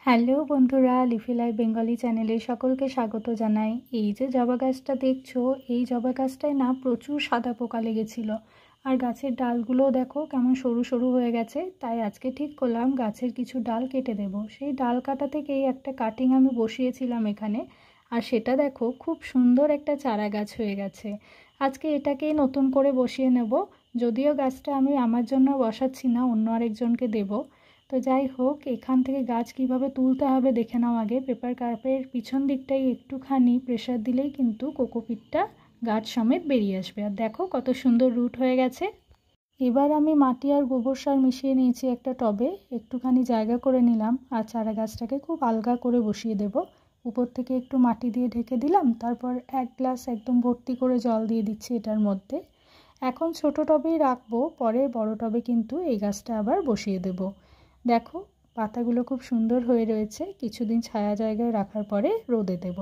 Hello বন্ধুরা, leafy life Bengali চ্যানেলে সকলকে স্বাগত জানাই। এই যে জবা গাছটা দেখছো, এই জবা গাছটায় না প্রচুর সাদা পোকা লেগেছিল। আর গাছের ডালগুলো দেখো কেমন সরু সরু হয়ে গেছে। তাই আজকে ঠিক করলাম গাছের কিছু ডাল কেটে দেব। সেই ডাল কাটা থেকেই একটা কাটিং আমি বসিয়েছিলাম এখানে। আর সেটা দেখো খুব সুন্দর একটা চারা গাছ হয়ে গেছে। আজকে এটাকেই নতুন করে বসিয়ে নেব। যদিও গাছটা আমি আমার জন্য বসাচ্ছি না, অন্য আরেকজনকে দেবো। তো যাই হোক, এখান থেকে গাছ কিভাবে তুলতে হবে দেখে নাও আগে। পেপার কাপের পিছন দিকটাই একটুখানি প্রেসার দিলেই কিন্তু কোকোপিটটা গাছ সমেত বেরিয়ে আসবে। আর দেখো কত সুন্দর রুট হয়ে গেছে। এবার আমি মাটি আর গোবর সার মিশিয়ে নিয়েছি একটা টবে, একটুখানি জায়গা করে নিলাম। আর চারা গাছটাকে খুব আলগা করে বসিয়ে দেব। উপর থেকে একটু মাটি দিয়ে ঢেকে দিলাম, তারপর এক গ্লাস একদম ভর্তি করে জল দিয়ে দিচ্ছি এটার মধ্যে। এখন ছোট টবেই রাখবো, পরে বড় টবে কিন্তু এই গাছটা আবার বসিয়ে দেব। দেখো পাতাগুলো খুব সুন্দর হয়ে রয়েছে, কিছুদিন ছায়া জায়গায় রাখার পরে রোদে দেব।